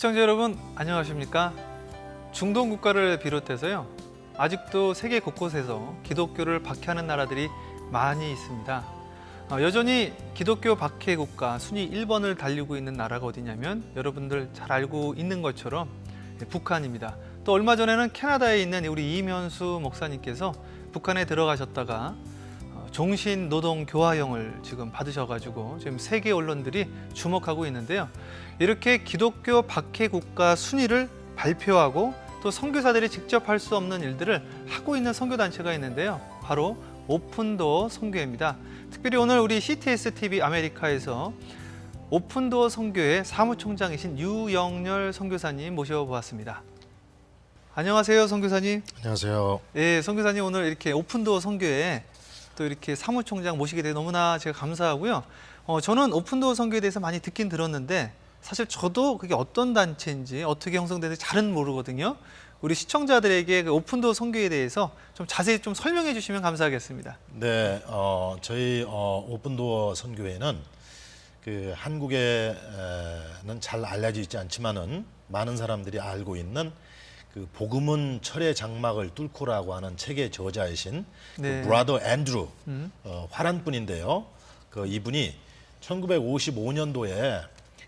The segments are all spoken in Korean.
시청자 여러분 안녕하십니까? 중동 국가를 비롯해서요 아직도 세계 곳곳에서 기독교를 박해하는 나라들이 많이 있습니다. 여전히 기독교 박해 국가 순위 1번을 달리고 있는 나라가 어디냐면 여러분들 잘 알고 있는 것처럼 북한입니다. 또 얼마 전에는 캐나다에 있는 우리 이면수 목사님께서 북한에 들어가셨다가 종신노동교화형을 지금 받으셔가지고 지금 세계 언론들이 주목하고 있는데요. 이렇게 기독교 박해 국가 순위를 발표하고 또 선교사들이 직접 할 수 없는 일들을 하고 있는 선교단체가 있는데요. 바로 오픈도어 선교회입니다. 특별히 오늘 우리 CTS TV 아메리카에서 오픈도어 선교회 사무총장이신 유영렬 선교사님 모셔보았습니다. 안녕하세요, 선교사님. 안녕하세요. 예, 선교사님 오늘 이렇게 오픈도어 선교회 또 이렇게 사무총장 모시게 돼 너무나 제가 감사하고요. 저는 오픈도어 선교에 대해서 많이 듣긴 들었는데 사실 저도 그게 어떤 단체인지 어떻게 형성되는지 잘은 모르거든요. 우리 시청자들에게 그 오픈도어 선교에 대해서 좀 자세히 좀 설명해 주시면 감사하겠습니다. 네, 저희 오픈도어 선교회는 그 한국에는 잘 알려져 있지 않지만은 많은 사람들이 알고 있는 그 복음은 철의 장막을 뚫고라고 하는 책의 저자이신 네. 그 브라더 앤드루 화란 분인데요. 그 이분이 1955년도에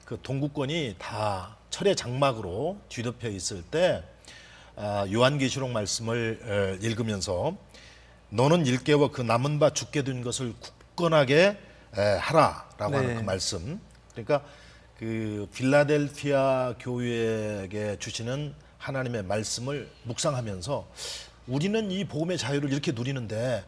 그 동구권이 다 철의 장막으로 뒤덮여 있을 때 요한계시록 말씀을 읽으면서 너는 일깨워 그 남은 바 죽게 된 것을 굳건하게 하라라고 네. 하는 그 말씀. 그러니까 그 필라델피아 교회에게 주시는 하나님의 말씀을 묵상하면서 우리는 이 복음의 자유를 이렇게 누리는데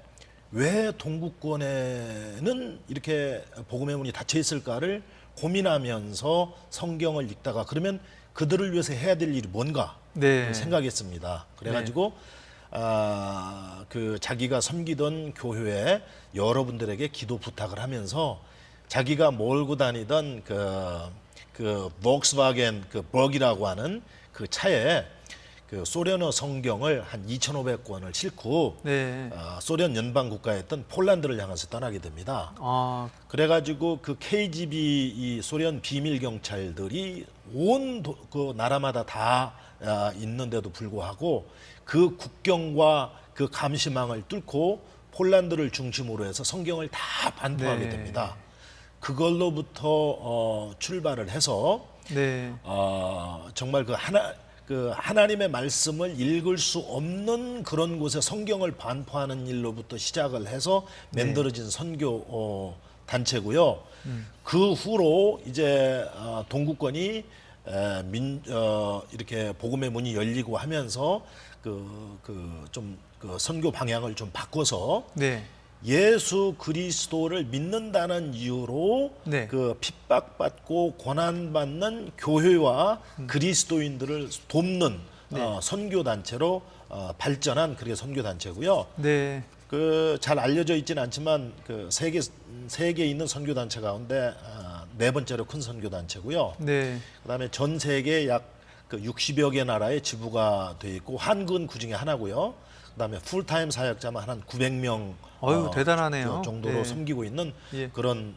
왜 동구권에는 이렇게 복음의 문이 닫혀 있을까를 고민하면서 성경을 읽다가 그러면 그들을 위해서 해야 될 일이 뭔가 네. 생각했습니다. 그래가지고 그 자기가 섬기던 교회에 여러분들에게 기도 부탁을 하면서 자기가 몰고 다니던 그 볼kswagen 그 버기라고 하는 그 차에 그 소련어 성경을 한 2,500권을 싣고 네. 소련 연방 국가였던 폴란드를 향해서 떠나게 됩니다. 아, 그래가지고 그 KGB 이 소련 비밀 경찰들이 온 그 나라마다 다 있는데도 불구하고 그 국경과 그 감시망을 뚫고 폴란드를 중심으로 해서 성경을 다 반포하게 네. 됩니다. 그걸로부터 출발을 해서 네. 정말 그 하나님의 말씀을 읽을 수 없는 그런 곳에 성경을 반포하는 일로부터 시작을 해서 만들어진 선교 단체고요. 그 후로 이제 동구권이 이렇게 복음의 문이 열리고 하면서 그 선교 방향을 좀 바꿔서 네. 예수 그리스도를 믿는다는 이유로 네. 그 핍박받고 고난받는 교회와 그리스도인들을 돕는 선교 단체로 발전한 그게 선교 단체고요. 네. 그 잘 알려져 있지는 않지만 그 세계에 있는 선교 단체 가운데 네 번째로 큰 선교 단체고요. 네. 그다음에 전 세계 약 그 60여 개 나라의 지부가 돼 있고 한국은 그 중에 하나고요. 그다음에 풀타임 사역자만 한 900명 대단하네요. 그 정도로 네. 섬기고 있는 예. 그런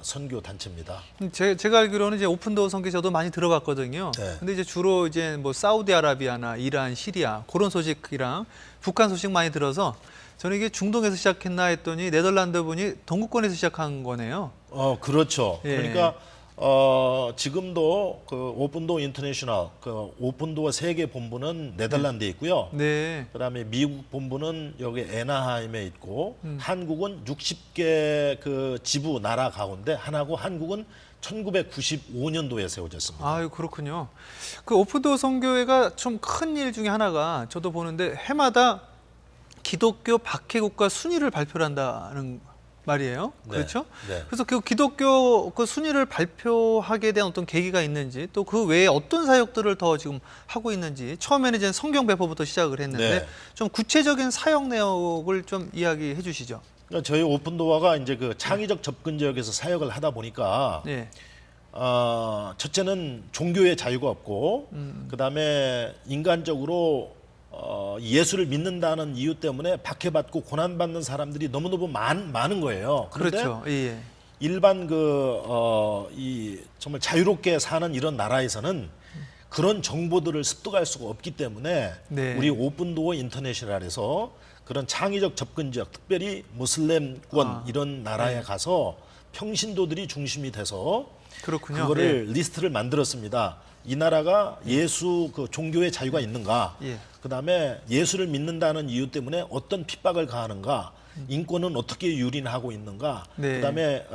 선교 단체입니다. 제가 알기로는 이제 오픈도어 선교 저도 많이 들어봤거든요. 네. 근데 이제 주로 이제 뭐 사우디아라비아나 이란, 시리아 그런 소식이랑 북한 소식 많이 들어서 저는 이게 중동에서 시작했나 했더니 네덜란드 분이 동구권에서 시작한 거네요. 그렇죠. 예. 그러니까 지금도 그 오픈도어 인터내셔널 그 오픈도어 세계 본부는 네덜란드에 있고요. 네. 그다음에 미국 본부는 여기 애나하임에 있고 한국은 60개 그 지부 나라 가운데 하나고 한국은 1995년도에 세워졌습니다. 아유, 그렇군요. 그 오픈도어 선교회가 좀 큰 일 중에 하나가 저도 보는데 해마다 기독교 박해 국가 순위를 발표를 한다는 말이에요. 네, 그렇죠? 네. 그래서 그 기독교 그 순위를 발표하게 된 어떤 계기가 있는지 또 그 외에 어떤 사역들을 더 지금 하고 있는지 처음에는 이제 성경 배포부터 시작을 했는데 네. 좀 구체적인 사역 내역을 좀 이야기해 주시죠. 그러니까 저희 오픈도어가 이제 그 창의적 접근 지역에서 사역을 하다 보니까 네. 첫째는 종교의 자유가 없고 그다음에 인간적으로 예수를 믿는다는 이유 때문에 박해받고 고난받는 사람들이 너무너무 많은 거예요. 그런데 그렇죠. 예. 일반 이 정말 자유롭게 사는 이런 나라에서는 그런 정보들을 습득할 수가 없기 때문에 네. 우리 오픈도어 인터내셔널에서 그런 창의적 접근 지역, 특별히 무슬림권 이런 나라에 가서 평신도들이 중심이 돼서 그렇군요. 그거를 리스트를 만들었습니다. 이 나라가 예수 그 종교의 자유가 있는가? 예. 그다음에 예수를 믿는다는 이유 때문에 어떤 핍박을 가하는가? 인권은 어떻게 유린하고 있는가? 네. 그다음에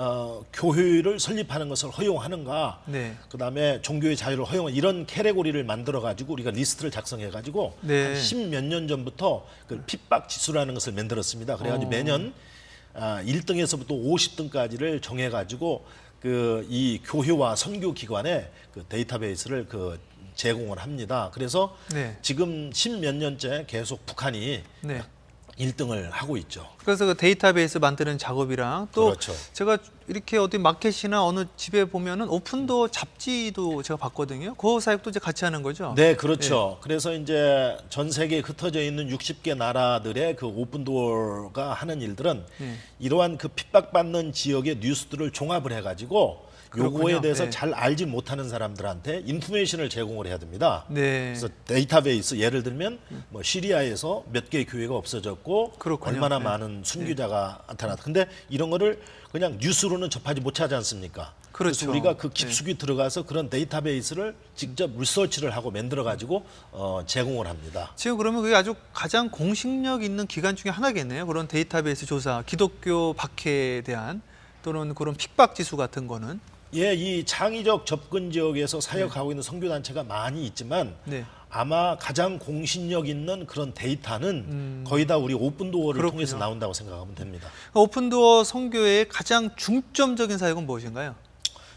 교회를 설립하는 것을 허용하는가? 네. 그다음에 종교의 자유를 허용한 이런 캐테고리를 만들어 가지고 우리가 리스트를 작성해 가지고 네. 한 10몇 년 전부터 그 핍박 지수라는 것을 만들었습니다. 그래 가지고 매년 1등에서부터 50등까지를 정해 가지고 그 이 교회와 선교 기관에 그 데이터베이스를 그 제공을 합니다. 그래서 네. 지금 10몇 년째 계속 북한이 네. 1등을 하고 있죠. 그래서 그 데이터베이스 만드는 작업이랑 또 그렇죠. 제가 이렇게 어디 마켓이나 어느 집에 보면은 오픈도어 잡지도 제가 봤거든요. 그 사역도 이제 같이 하는 거죠. 네, 그렇죠. 그래서 이제 전 세계에 흩어져 있는 60개 나라들의 그 오픈도어가 하는 일들은 이러한 그 핍박받는 지역의 뉴스들을 종합을 해가지고 요거에 그렇군요. 대해서 네. 잘 알지 못하는 사람들한테 인포메이션을 제공을 해야 됩니다. 네. 그래서 데이터베이스 예를 들면 뭐 시리아에서 몇 개의 교회가 없어졌고 그렇군요. 얼마나 네. 많은 순교자가 나타났다. 근데 이런 거를 그냥 뉴스로는 접하지 못하지 않습니까? 그렇죠. 그래서 우리가 그 깊숙이 들어가서 그런 데이터베이스를 직접 리서치를 하고 만들어 가지고 제공을 합니다. 지금 그러면 그게 아주 가장 공식력 있는 기관 중에 하나겠네요. 그런 데이터베이스 조사, 기독교 박해에 대한 또는 그런 핍박 지수 같은 거는. 예, 이 창의적 접근 지역에서 사역하고 있는 선교 단체가 많이 있지만 네. 아마 가장 공신력 있는 그런 데이터는 거의 다 우리 오픈도어를 그렇군요. 통해서 나온다고 생각하면 됩니다. 오픈도어 선교의 가장 중점적인 사역은 무엇인가요?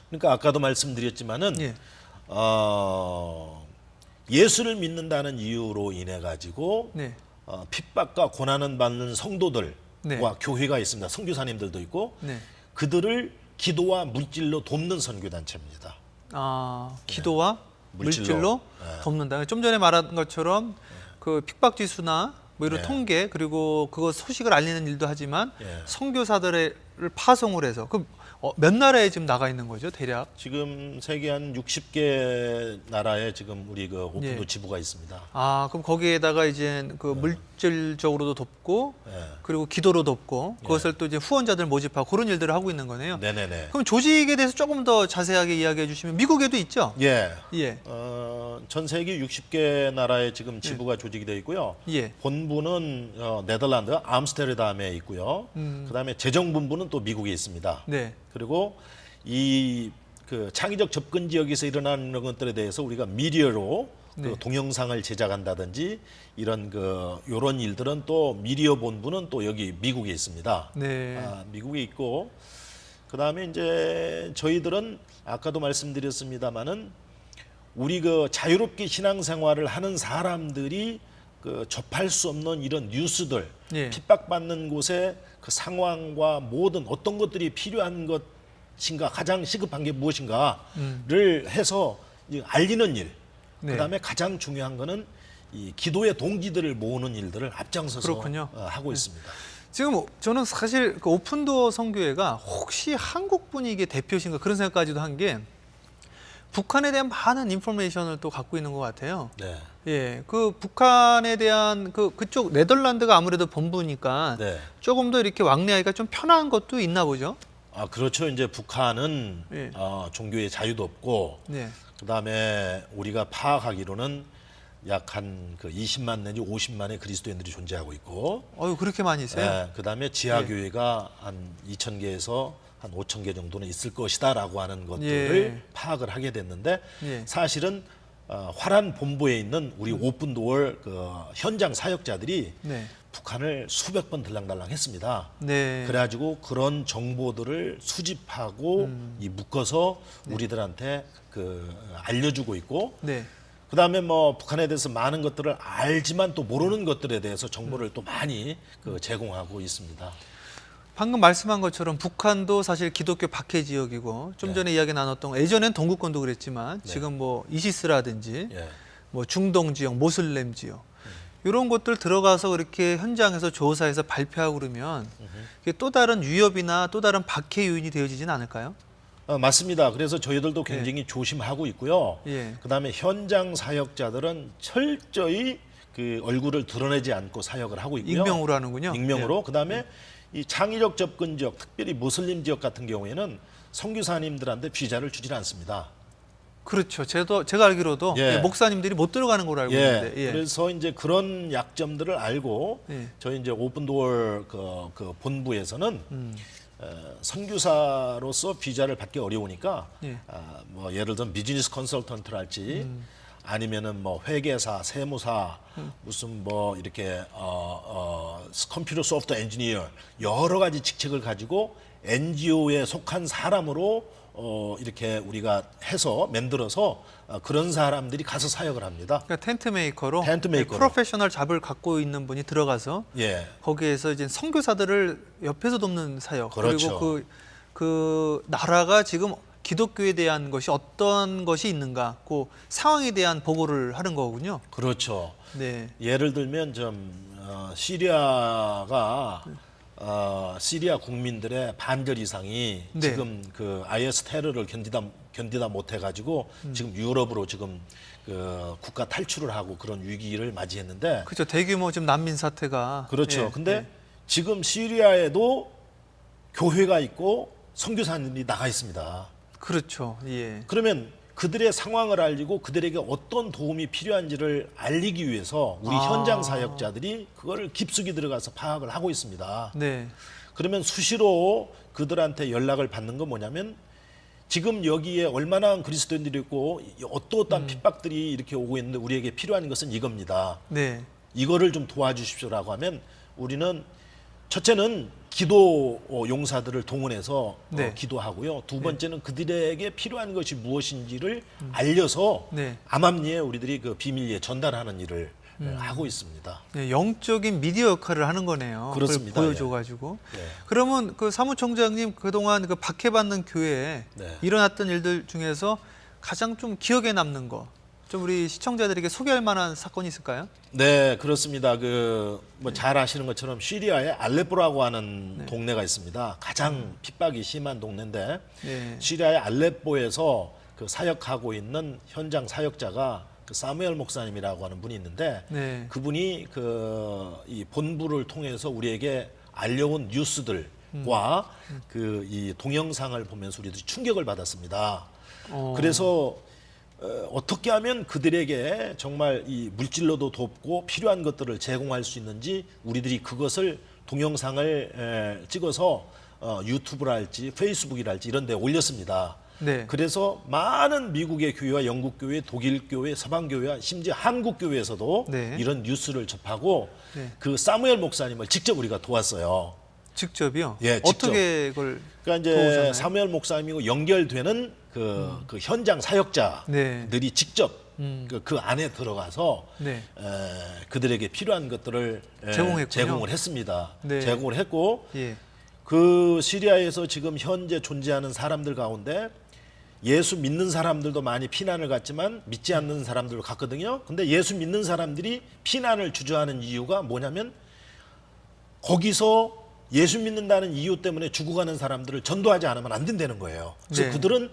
그러니까 아까도 말씀드렸지만은 예. 예수를 믿는다는 이유로 인해 가지고 네. 핍박과 고난을 받는 성도들과 네. 교회가 있습니다. 선교사님들도 있고 네. 그들을 기도와 물질로 돕는 선교 단체입니다. 기도와 물질로, 물질로. 돕는다. 좀 전에 말한 것처럼 그 핍박 지수나 뭐 이런 네. 통계 그리고 그거 소식을 알리는 일도 하지만 예. 선교사들을 파송을 해서 그럼 몇 나라에 지금 나가 있는 거죠, 대략? 지금 세계 한 60개 나라에 지금 우리 그 오픈도 예. 지부가 있습니다. 그럼 거기에다가 이제 그 물질적으로도 돕고 예. 그리고 기도로 돕고 그것을 또 이제 후원자들 모집하고 그런 일들을 하고 있는 거네요. 네네네. 그럼 조직에 대해서 조금 더 자세하게 이야기해 주시면 미국에도 있죠? 예. 예. 전 세계 60개 나라에 지금 지부가 조직이 되어 있고요. 예. 본부는 네덜란드 암스테르담에 있고요. 그다음에 재정본부는 또 미국에 있습니다. 네. 그리고 이 그 창의적 접근 지역에서 일어나는 것들에 대해서 우리가 미디어로 네. 그 동영상을 제작한다든지 이런 요런 일들은 또 미디어 본부는 또 여기 미국에 있습니다. 네. 미국에 있고 그다음에 이제 저희들은 아까도 말씀드렸습니다마는 우리 그 자유롭게 신앙생활을 하는 사람들이 그 접할 수 없는 이런 뉴스들, 예. 핍박받는 곳의 그 상황과 모든 어떤 것들이 필요한 것인가, 가장 시급한 게 무엇인가를 해서 알리는 일. 네. 그다음에 가장 중요한 거는 이 기도의 동기들을 모으는 일들을 앞장서서 그렇군요. 하고 있습니다. 지금 저는 사실 그 오픈도어 선교회가 혹시 한국 분이 이게 대표신가 그런 생각까지도 한 게 북한에 대한 많은 인포메이션을 또 갖고 있는 것 같아요. 네. 예, 그 북한에 대한 그쪽 네덜란드가 아무래도 본부니까 네. 조금 더 이렇게 왕래하기가 좀 편한 것도 있나 보죠. 그렇죠. 이제 북한은 예. 종교의 자유도 없고 네, 그다음에 우리가 파악하기로는 약 한 그 20만 내지 50만의 그리스도인들이 존재하고 있고 그렇게 많이 있어요. 그다음에 지하교회가 한 2,000개에서 한 5,000개 정도는 있을 것이다라고 하는 것들을 파악을 하게 됐는데 예. 사실은 화란 본부에 있는 우리 오픈도어 그 현장 사역자들이 네, 북한을 수백 번 들랑달랑했습니다. 네, 그래가지고 그런 정보들을 수집하고 이 묶어서 우리들한테 그 알려주고 있고 네, 그다음에 뭐 북한에 대해서 많은 것들을 알지만 또 모르는 것들에 대해서 정보를 또 많이 그 제공하고 있습니다. 방금 말씀한 것처럼 북한도 사실 기독교 박해 지역이고 좀 전에 이야기 나눴던 예전엔 동구권도 그랬지만 지금 뭐 이시스라든지 예. 뭐 중동 지역, 모슬렘 지역 이런 곳들 들어가서 그렇게 현장에서 조사해서 발표하고 그러면 이게 또 다른 위협이나 또 다른 박해 요인이 되어지진 않을까요? 맞습니다. 그래서 저희들도 굉장히 조심하고 있고요. 예. 그다음에 현장 사역자들은 철저히 그 얼굴을 드러내지 않고 사역을 하고 있고요. 익명으로 하는군요. 익명으로. 그다음에 이 창의적 접근 지역, 특별히 무슬림 지역 같은 경우에는 선교사님들한테 비자를 주질 않습니다. 그렇죠. 제가 알기로도 예. 목사님들이 못 들어가는 걸로 알고 있는데. 예. 그래서 이제 그런 약점들을 알고 예. 저희 이제 오픈도어 그 본부에서는 선교사로서 비자를 받기 어려우니까 예. 뭐 예를 들면 비즈니스 컨설턴트랄지 아니면은 뭐 회계사, 세무사, 무슨 뭐 이렇게 컴퓨터 소프트웨어 엔지니어 여러 가지 직책을 가지고 NGO에 속한 사람으로 이렇게 우리가 해서 만들어서 그런 사람들이 가서 사역을 합니다. 그러니까 텐트 메이커로, 텐트 메이커로. 프로페셔널 잡을 갖고 있는 분이 들어가서 예. 거기에서 이제 선교사들을 옆에서 돕는 사역. 그렇죠. 그리고 그 나라가 지금 기독교에 대한 것이 어떤 것이 있는가, 그 상황에 대한 보고를 하는 거군요. 그렇죠. 네. 예를 들면 시리아가 시리아 국민들의 반절 이상이 네. 지금 그 IS 테러를 견디다 못해 가지고 지금 유럽으로 지금 그 국가 탈출을 하고 그런 위기를 맞이했는데 그렇죠. 대규모 지금 난민 사태가. 그렇죠. 예, 근데 예. 지금 시리아에도 교회가 있고 선교사님들이 나가 있습니다. 그렇죠. 예. 그러면 그들의 상황을 알리고 그들에게 어떤 도움이 필요한지를 알리기 위해서 우리 현장 사역자들이 그거를 깊숙이 들어가서 파악을 하고 있습니다. 네. 그러면 수시로 그들한테 연락을 받는 건 뭐냐면 지금 여기에 얼마나 그리스도인들이 있고 어떠한 핍박들이 이렇게 오고 있는데 우리에게 필요한 것은 이겁니다. 네. 이거를 좀 도와주십시오라고 하면 우리는 첫째는 기도 용사들을 동원해서 네. 기도하고요. 두 번째는 그들에게 필요한 것이 무엇인지를 알려서 네. 암암리에 우리들이 그 비밀리에 전달하는 일을 하고 있습니다. 네, 영적인 미디어 역할을 하는 거네요. 그렇습니다. 그걸 보여줘가지고. 예. 그러면 그 사무총장님 그동안 그 박해받는 교회에 네. 일어났던 일들 중에서 가장 좀 기억에 남는 거, 좀 우리 시청자들에게 소개할 만한 사건이 있을까요? 네, 그렇습니다. 뭐 잘 아시는 것처럼 시리아에 알레포라고 하는 동네가 있습니다. 가장 핍박이 심한 동네인데 네. 시리아의 알레포에서 그 사역하고 있는 현장 사역자가 그 사무엘 목사님이라고 하는 분이 있는데 네. 그분이 이 본부를 통해서 우리에게 알려온 뉴스들과 그 이 동영상을 보면서 우리들이 충격을 받았습니다. 그래서 어떻게 하면 그들에게 정말 이 물질로도 돕고 필요한 것들을 제공할 수 있는지 우리들이 그것을 동영상을 찍어서 유튜브랄지 페이스북이랄지 이런 데 올렸습니다. 네. 그래서 많은 미국의 교회와 영국 교회, 독일 교회, 서방 교회와 심지어 한국 교회에서도 네. 이런 뉴스를 접하고 네. 그 사무엘 목사님을 직접 우리가 도왔어요. 직접이요? 예, 직접. 어떻게 그걸 그러니까 이제 도우셨나요? 사무엘 목사님이고 연결되는 그 현장 사역자들이 직접 그 안에 들어가서 네. 그들에게 필요한 것들을 제공했군요. 제공을 했습니다. 네. 제공을 했고 예. 그 시리아에서 지금 현재 존재하는 사람들 가운데 예수 믿는 사람들도 많이 피난을 갔지만 믿지 않는 사람들도 갔거든요. 근데 예수 믿는 사람들이 피난을 주저하는 이유가 뭐냐면 거기서 예수 믿는다는 이유 때문에 죽어가는 사람들을 전도하지 않으면 안 된다는 거예요. 그래서 네. 그들은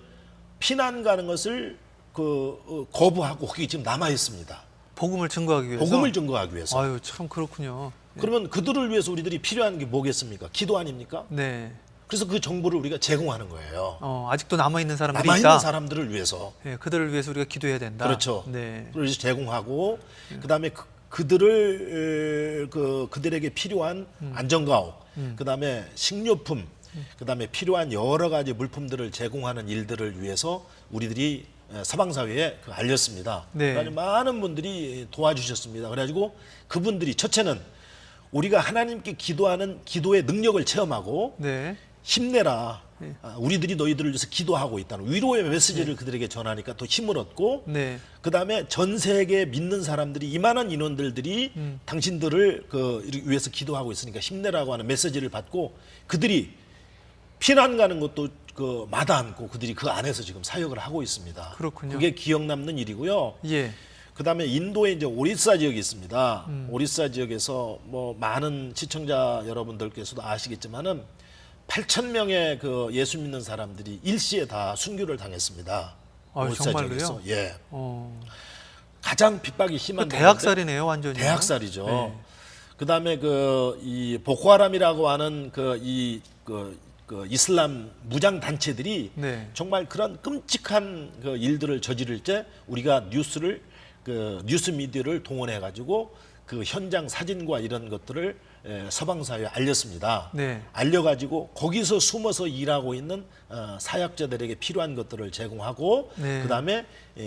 피난 가는 것을 거부하고 거기 지금 남아 있습니다. 복음을 증거하기 위해서. 복음을 증거하기 위해서. 아유, 참 그렇군요. 그러면 그들을 위해서 우리들이 필요한 게 뭐겠습니까? 기도 아닙니까? 네. 그래서 그 정보를 우리가 제공하는 거예요. 아직도 남아 있는 사람들이 남아 있는 있다. 사람들을 위해서. 예, 그들을 위해서 우리가 기도해야 된다. 그렇죠. 네. 그래서 제공하고 그다음에 그들을 그들에게 필요한 안전가옥, 그다음에 식료품, 그다음에 필요한 여러 가지 물품들을 제공하는 일들을 위해서 우리들이 서방 사회에 알렸습니다. 네. 그래서 많은 분들이 도와주셨습니다. 그래가지고 그분들이 첫째는 우리가 하나님께 기도하는 기도의 능력을 체험하고 네. 힘내라. 우리들이 너희들을 위해서 기도하고 있다는 위로의 메시지를 그들에게 전하니까 더 힘을 얻고 네. 그다음에 전 세계 믿는 사람들이 이만한 인원들이 당신들을 위해서 기도하고 있으니까 힘내라고 하는 메시지를 받고 그들이 피난 가는 것도 마다 않고 그들이 그 안에서 지금 사역을 하고 있습니다. 그렇군요. 그게 기억 남는 일이고요. 예. 그다음에 인도에 이제 오리사 지역이 있습니다. 오리사 지역에서 뭐 많은 시청자 여러분들께서도 아시겠지만은 8,000명의 그 예수 믿는 사람들이 일시에 다 순교를 당했습니다. 아, 올사 정말로요? 지역에서. 예. 어. 가장 핍박이 심한 그 대학살이네요, 완전히. 대학살이죠. 네. 그다음에 이 보코하람이라고 하는 그 이슬람 무장 단체들이 네. 정말 그런 끔찍한 그 일들을 저지를 때 우리가 뉴스 미디어를 동원해 가지고 그 현장 사진과 이런 것들을 서방 사회에 알렸습니다. 네. 알려가지고 거기서 숨어서 일하고 있는 사역자들에게 필요한 것들을 제공하고 네. 그다음에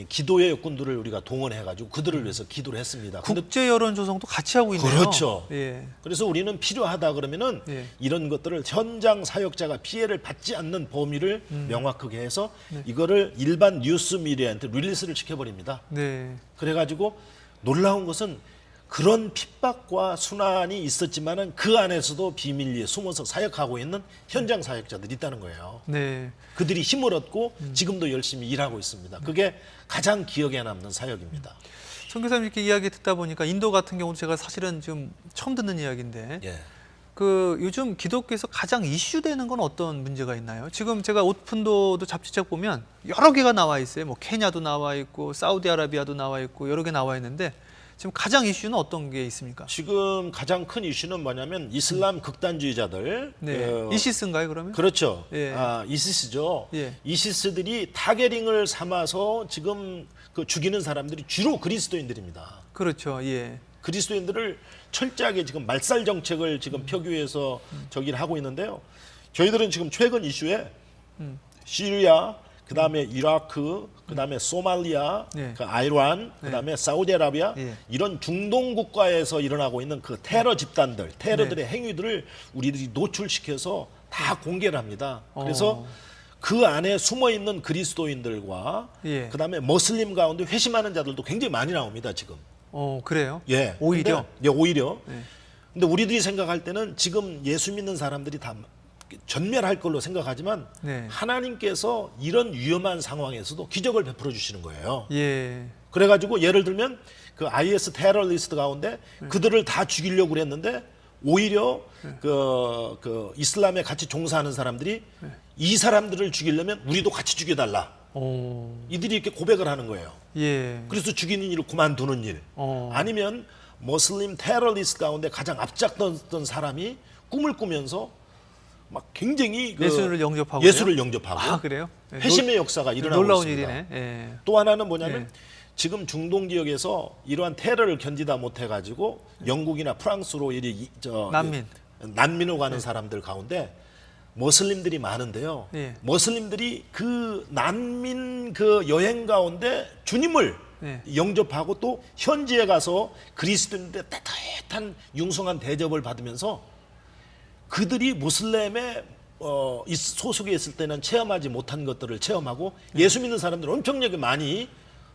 기도의 역군들을 우리가 동원해가지고 그들을 위해서 기도를 했습니다. 근데 국제 여론 조성도 같이 하고 있네요. 그렇죠. 예. 그래서 우리는 필요하다 그러면은 예. 이런 것들을 현장 사역자가 피해를 받지 않는 범위를 명확하게 해서 네. 이거를 일반 뉴스 미디어한테 릴리스를 시켜버립니다. 네. 그래가지고 놀라운 것은 그런 핍박과 순환이 있었지만은 그 안에서도 비밀리에 숨어서 사역하고 있는 현장 사역자들이 있다는 거예요. 네. 그들이 힘을 얻고 지금도 열심히 일하고 있습니다. 그게 가장 기억에 남는 사역입니다. 선교사님 이렇게 이야기 듣다 보니까 인도 같은 경우도 제가 사실은 좀 처음 듣는 이야기인데 예. 그 요즘 기독교에서 가장 이슈되는 건 어떤 문제가 있나요? 지금 제가 오픈도도 잡지책 보면 여러 개가 나와 있어요. 뭐 케냐도 나와 있고 사우디아라비아도 나와 있고 여러 개 나와 있는데 지금 가장 이슈는 어떤 게 있습니까? 지금 가장 큰 이슈는 뭐냐면 이슬람 극단주의자들. 네. 이시스인가요, 그러면? 그렇죠. 예. 이시스죠. 예. 이시스들이 타겟링을 삼아서 지금 그 죽이는 사람들이 주로 그리스도인들입니다. 그렇죠. 예. 그리스도인들을 철저하게 지금 말살 정책을 지금 펴기위해서 저기를 하고 있는데요. 저희들은 지금 최근 이슈에 시리아, 그다음에 이라크, 그다음에 소말리아, 네. 그 아이란, 그다음에 사우디아라비아 예. 이런 중동 국가에서 일어나고 있는 그 테러 집단들, 테러들의 행위들을 우리들이 노출시켜서 다 공개를 합니다. 그래서 그 안에 숨어 있는 그리스도인들과 예. 그다음에 모슬림 가운데 회심하는 자들도 굉장히 많이 나옵니다, 지금. 그래요? 예. 오히려? 근데, 예, 오히려. 네. 근데 우리들이 생각할 때는 지금 예수 믿는 사람들이 다 전멸할 걸로 생각하지만 네. 하나님께서 이런 위험한 상황에서도 기적을 베풀어 주시는 거예요. 예. 그래가지고 예를 들면 그 IS 테러리스트 가운데 그들을 다 죽이려고 그랬는데 오히려 그 이슬람에 같이 종사하는 사람들이 이 사람들을 죽이려면 우리도 같이 죽여달라. 이들이 이렇게 고백을 하는 거예요. 예. 그래서 죽이는 일을 그만두는 일. 아니면 모슬림 테러리스트 가운데 가장 앞장섰던 사람이 꿈을 꾸면서 막 굉장히 예수를 영접하고 예수를 영접하고 아, 그래요? 예. 회심의 역사가 일어나고 놀라운 있습니다. 일이네. 예. 또 하나는 뭐냐면 예. 지금 중동 지역에서 이러한 테러를 견디다 못해 가지고 영국이나 프랑스로 난민으로 가는 사람들 가운데 모슬림들이 많은데요. 예. 모슬림들이 그 난민 그 여행 가운데 주님을 예. 영접하고 또 현지에 가서 그리스도인들의 따뜻한 융성한 대접을 받으면서 그들이 무슬림의 소속에 있을 때는 체험하지 못한 것들을 체험하고 예수 믿는 사람들 엄청나게 많이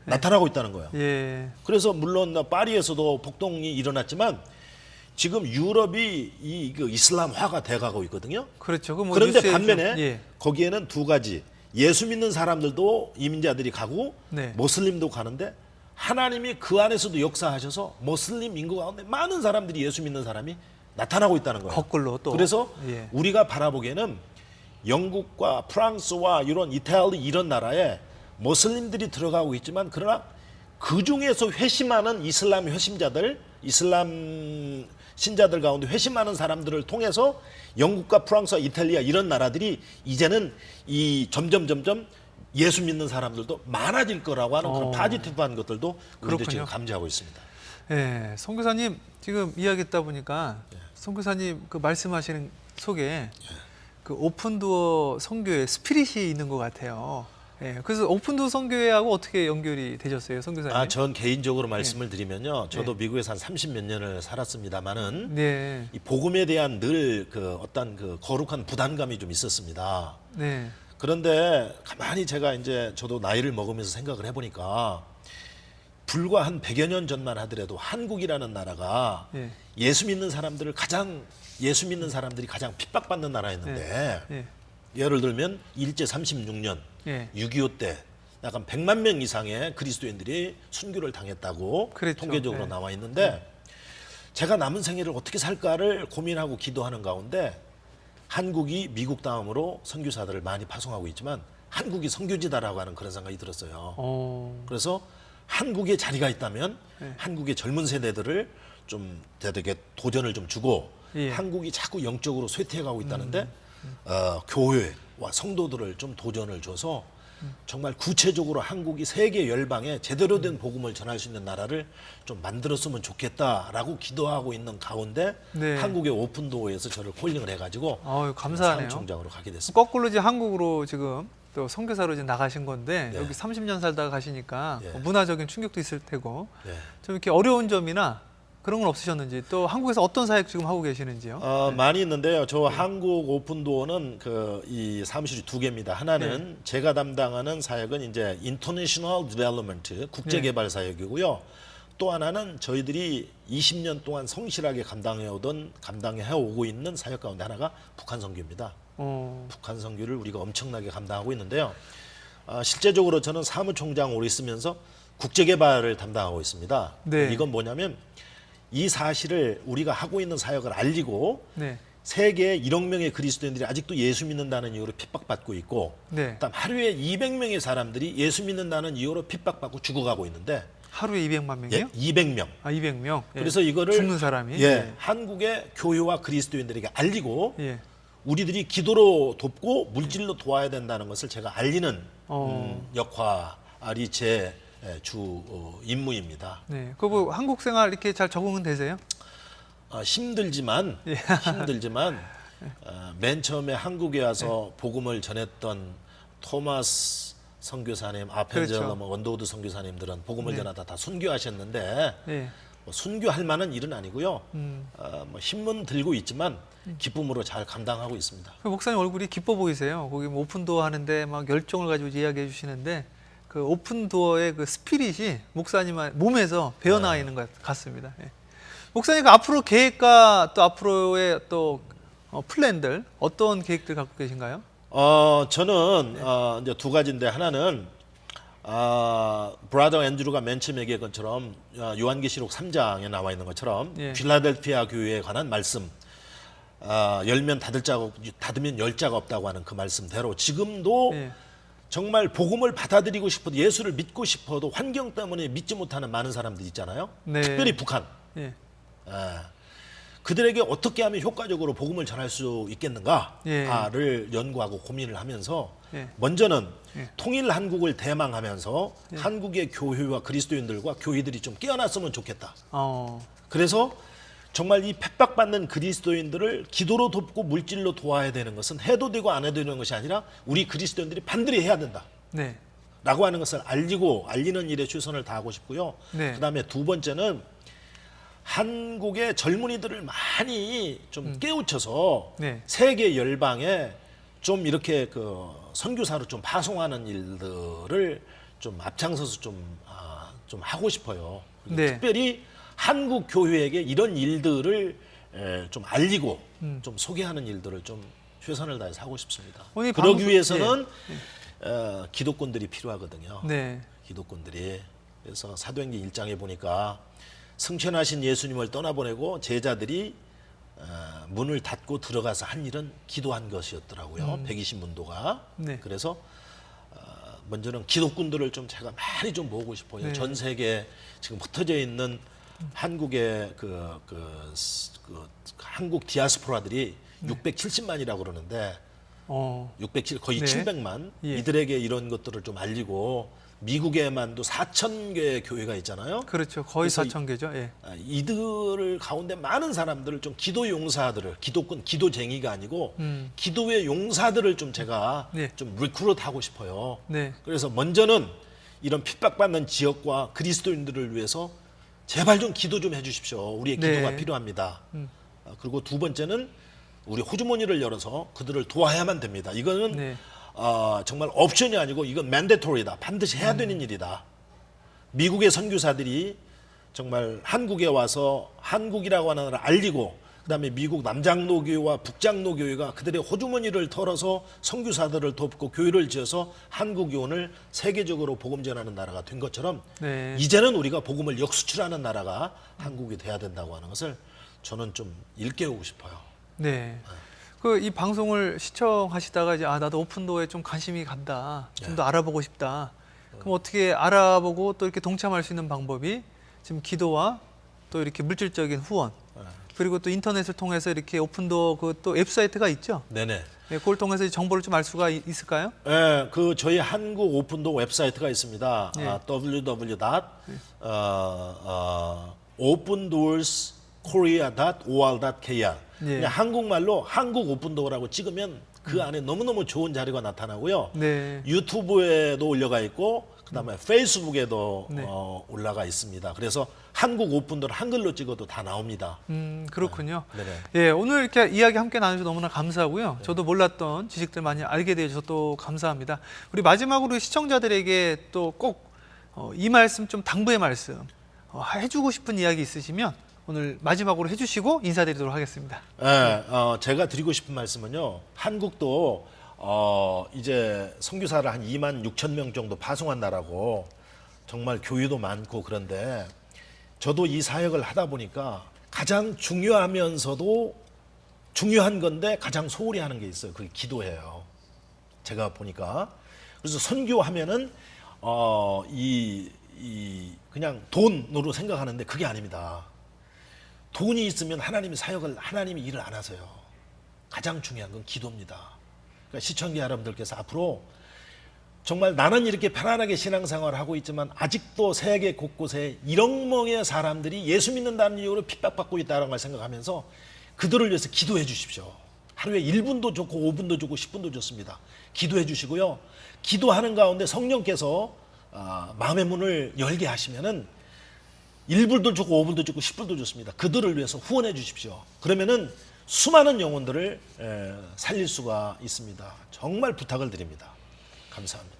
나타나고 있다는 거예요. 예. 그래서 물론 파리에서도 폭동이 일어났지만 지금 유럽이 그 이슬람화가 돼가고 있거든요. 그렇죠. 그 뭐 그런데 뉴스에 반면에 좀, 예. 거기에는 두 가지 예수 믿는 사람들도 이민자들이 가고 네. 모슬림도 가는데 하나님이 그 안에서도 역사하셔서 모슬림 인구 가운데 많은 사람들이 예수 믿는 사람이 나타나고 있다는 거예요. 거꾸로 또. 그래서 예. 우리가 바라보기에는 영국과 프랑스와 이런 이탈리 이런 나라에 모슬림들이 들어가고 있지만 그러나 그 중에서 회심하는 이슬람 회심자들, 이슬람 신자들 가운데 회심하는 사람들을 통해서 영국과 프랑스와 이탈리아 이런 나라들이 이제는 점점 예수 믿는 사람들도 많아질 거라고 하는 그런 파지티브한 것들도 우리들 그렇군요. 지금 감지하고 있습니다. 예. 선교사님 지금 이야기 듣다 보니까 선교사님 그 말씀하시는 속에 그 오픈도어 선교의 스피릿이 있는 것 같아요. 예. 그래서 오픈도어 선교회하고 어떻게 연결이 되셨어요, 선교사님? 전 개인적으로 말씀을 드리면요. 저도 미국에서 한 30몇 년을 살았습니다만은 네. 이 복음에 대한 늘 어떤 거룩한 부담감이 좀 있었습니다. 네. 그런데 가만히 제가 이제 저도 나이를 먹으면서 생각을 해보니까 불과 한 100여 년 전만 하더라도 한국이라는 나라가 예. 예수 믿는 사람들이 가장 핍박받는 나라였는데 예. 예를 들면 일제 36년 예. 6.25 때 약간 100만 명 이상의 그리스도인들이 순교를 당했다고 그랬죠. 통계적으로 네. 나와 있는데 제가 남은 생애를 어떻게 살까를 고민하고 기도하는 가운데 한국이 미국 다음으로 선교사들을 많이 파송하고 있지만 한국이 선교지다라고 하는 그런 생각이 들었어요. 그래서 한국에 자리가 있다면 네. 한국의 젊은 세대들을 좀 되게 도전을 좀 주고 예. 한국이 자꾸 영적으로 쇠퇴해가고 있다는데 교회와 성도들을 좀 도전을 줘서 정말 구체적으로 한국이 세계 열방에 제대로 된 복음을 전할 수 있는 나라를 좀 만들었으면 좋겠다라고 기도하고 있는 가운데 네. 한국의 오픈도어에서 저를 콜링을 해가지고 감사하네요. 사무총장으로 가게 됐습니다. 거꾸로 이제 한국으로 지금 또 선교사로 이제 나가신 건데 네. 여기 30년 살다가 가시니까 예. 문화적인 충격도 있을 테고 네. 좀 이렇게 어려운 점이나 그런 건 없으셨는지 또 한국에서 어떤 사역 지금 하고 계시는지요? 많이 있는데요. 저 한국 오픈도어는 이 사무실이 두 개입니다. 하나는 제가 담당하는 사역은 이제 인터내셔널 디벨롭먼트 국제 개발 사역이고요. 또 하나는 저희들이 20년 동안 성실하게 감당해 오고 있는 사역 가운데 하나가 북한 선교입니다. 북한 선교를 우리가 엄청나게 감당하고 있는데요. 실제적으로 저는 사무총장 오래 있으면서 국제 개발을 담당하고 있습니다. 네. 이건 뭐냐면 이 사실을 우리가 하고 있는 사역을 알리고 네. 세계 1억 명의 그리스도인들이 아직도 예수 믿는다는 이유로 핍박받고 있고 네. 그다음 하루에 200명의 사람들이 예수 믿는다는 이유로 핍박받고 죽어가고 있는데 하루에 200만 명이요? 200명. 200명. 그래서 이거를 죽는 사람이. 예. 한국의 교회와 그리스도인들에게 알리고 예. 우리들이 기도로 돕고 물질로 도와야 된다는 것을 제가 알리는 역할이 제 주 임무입니다. 네. 그뭐 한국 생활 이렇게 잘 적응은 되세요? 힘들지만 맨 처음에 한국에 와서 복음을 전했던 토마스 선교사님, 아펜젤러, 그렇죠. 원더우드 선교사님들은 복음을 전하다 다 순교하셨는데 네. 순교할 만한 일은 아니고요. 힘은 들고 있지만 기쁨으로 잘 감당하고 있습니다. 그 목사님 얼굴이 기뻐 보이세요. 거기 뭐 오픈도어 하는데 막 열정을 가지고 이야기해 주시는데 그 오픈도어의 그 스피릿이 목사님 몸에서 배어나와 있는 것 같습니다. 예. 목사님 그 앞으로 계획과 또 앞으로의 또 플랜들 어떤 계획들 갖고 계신가요? 저는 이제 두 가지인데 하나는 브라더 앤드루가 맨 처음 얘기한 것처럼 요한계시록 3장에 나와 있는 것처럼 예. 필라델피아 교회에 관한 말씀 열면 닫으면 열 자가 없다고 하는 그 말씀대로 지금도 예. 정말 복음을 받아들이고 싶어도 예수를 믿고 싶어도 환경 때문에 믿지 못하는 많은 사람들 있잖아요. 네. 특별히 북한. 예. 그들에게 어떻게 하면 효과적으로 복음을 전할 수 있겠는가를 예. 연구하고 고민을 하면서 예. 먼저는 예. 통일 한국을 대망하면서 한국의 교회와 그리스도인들과 교회들이 좀 깨어났으면 좋겠다. 그래서 정말 이 핍박받는 그리스도인들을 기도로 돕고 물질로 도와야 되는 것은 해도 되고 안 해도 되는 것이 아니라 우리 그리스도인들이 반드시 해야 된다. 네. 라고 하는 것을 알리는 일에 최선을 다하고 싶고요. 네. 그다음에 두 번째는 한국의 젊은이들을 많이 좀 깨우쳐서 네. 세계 열방에 좀 이렇게 선교사로 좀 파송하는 일들을 좀 앞장서서 좀 하고 싶어요. 네. 특별히 한국 교회에게 이런 일들을 좀 알리고 좀 소개하는 일들을 좀 최선을 다해서 하고 싶습니다. 그러기 위해서는 기독권들이 필요하거든요. 네. 기독권들이. 그래서 사도행전 1장에 보니까 승천하신 예수님을 떠나보내고 제자들이 문을 닫고 들어가서 한 일은 기도한 것이었더라고요. 120문도가. 네. 그래서 먼저는 기독군들을 좀 제가 많이 좀 모으고 싶어요. 네. 전 세계 지금 흩어져 있는 한국의 한국 디아스포라들이 670만이라고 그러는데 670 거의 네. 700만 예. 이들에게 이런 것들을 좀 알리고 미국에만도 4,000개의 교회가 있잖아요. 그렇죠. 거의 4,000개죠. 예. 이들 가운데 많은 사람들을 좀 기도 용사들을 기도꾼 기도쟁이가 아니고 기도의 용사들을 좀 제가 네. 좀 리크루트 하고 싶어요. 네. 그래서 먼저는 이런 핍박받는 지역과 그리스도인들을 위해서 제발 좀 기도 좀 해주십시오. 우리의 기도가 네. 필요합니다. 그리고 두 번째는 우리 호주머니를 열어서 그들을 도와야만 됩니다. 이거는 네. 정말 옵션이 아니고 이건 맨데토리다. 반드시 해야 되는 일이다. 미국의 선교사들이 정말 한국에 와서 한국이라고 하는 나라를 알리고 그다음에 미국 남장로교회와 북장로교회가 그들의 호주머니를 털어서 선교사들을 돕고 교회를 지어서 한국이 오늘 세계적으로 복음 전하는 나라가 된 것처럼 네. 이제는 우리가 복음을 역수출하는 나라가 한국이 돼야 된다고 하는 것을 저는 좀 일깨우고 싶어요. 네. 그 이 방송을 시청하시다가 이제 나도 오픈도어에 좀 관심이 간다, 좀 더 알아보고 싶다. 그럼 어떻게 알아보고 또 이렇게 동참할 수 있는 방법이 지금 기도와 또 이렇게 물질적인 후원, 그리고 또 인터넷을 통해서 이렇게 오픈도어 그 또 웹사이트가 있죠. 네네. 네, 그걸 통해서 정보를 좀 알 수가 있을까요? 예, 그 저희 한국 오픈도어 웹사이트가 있습니다. 예. www.opendooorskorea.or.kr. 예. 그냥 한국말로 한국 오픈도어라고 찍으면 그 안에 너무너무 좋은 자료가 나타나고요. 네. 유튜브에도 올라가 있고 그다음에 페이스북에도 네. 올라가 있습니다. 그래서 한국 오픈도어 한글로 찍어도 다 나옵니다. 그렇군요. 네네. 예, 오늘 이렇게 이야기 함께 나누셔서 너무나 감사하고요. 저도 몰랐던 지식들 많이 알게 되어서 또 감사합니다. 우리 마지막으로 시청자들에게 또 꼭 이 말씀 좀 당부의 말씀 해주고 싶은 이야기 있으시면 오늘 마지막으로 해주시고 인사드리도록 하겠습니다. 네, 제가 드리고 싶은 말씀은요. 한국도 이제 선교사를 한 2만 6천 명 정도 파송한다라고 정말 교회도 많고 그런데 저도 이 사역을 하다 보니까 가장 중요하면서도 중요한 건데 가장 소홀히 하는 게 있어요. 그게 기도예요. 제가 보니까. 그래서 선교하면은 그냥 돈으로 생각하는데 그게 아닙니다. 돈이 있으면 하나님이 일을 안 하세요. 가장 중요한 건 기도입니다. 그러니까 시청자 여러분들께서 앞으로 정말 나는 이렇게 편안하게 신앙생활을 하고 있지만 아직도 세계 곳곳에 1억 명의 사람들이 예수 믿는다는 이유로 핍박받고 있다는 걸 생각하면서 그들을 위해서 기도해 주십시오. 하루에 1분도 좋고 5분도 좋고 10분도 좋습니다. 기도해 주시고요. 기도하는 가운데 성령께서 마음의 문을 열게 하시면은 1분도 좋고 5분도 좋고 10분도 좋습니다. 그들을 위해서 후원해 주십시오. 그러면은 수많은 영혼들을 살릴 수가 있습니다. 정말 부탁을 드립니다. 감사합니다.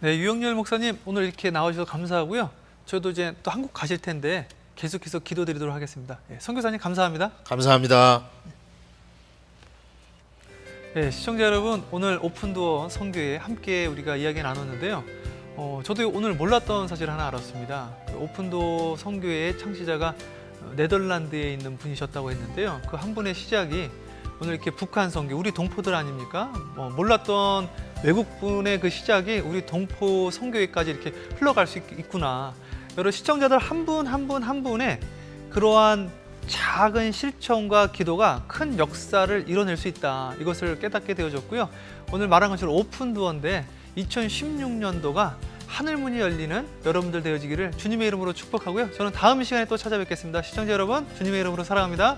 네, 유영렬 목사님 오늘 이렇게 나와주셔서 감사하고요. 저도 이제 또 한국 가실 텐데 계속해서 기도드리도록 하겠습니다. 예, 선교사님 감사합니다. 감사합니다. 네, 시청자 여러분 오늘 오픈도어 선교에 함께 우리가 이야기 나눴는데요. 저도 오늘 몰랐던 사실 하나 알았습니다. 그 오픈도어 선교의 창시자가 네덜란드에 있는 분이셨다고 했는데요. 그 한 분의 시작이 오늘 이렇게 북한 선교, 우리 동포들 아닙니까? 몰랐던 외국분의 그 시작이 우리 동포 선교회까지 이렇게 흘러갈 수 있구나. 여러 시청자들 한 분 한 분 한 분의 그러한 작은 실천과 기도가 큰 역사를 이뤄낼 수 있다. 이것을 깨닫게 되어졌고요. 오늘 말한 것처럼 오픈도어인데 2016년도가 하늘문이 열리는 여러분들 되어지기를 주님의 이름으로 축복하고요. 저는 다음 시간에 또 찾아뵙겠습니다. 시청자 여러분, 주님의 이름으로 사랑합니다.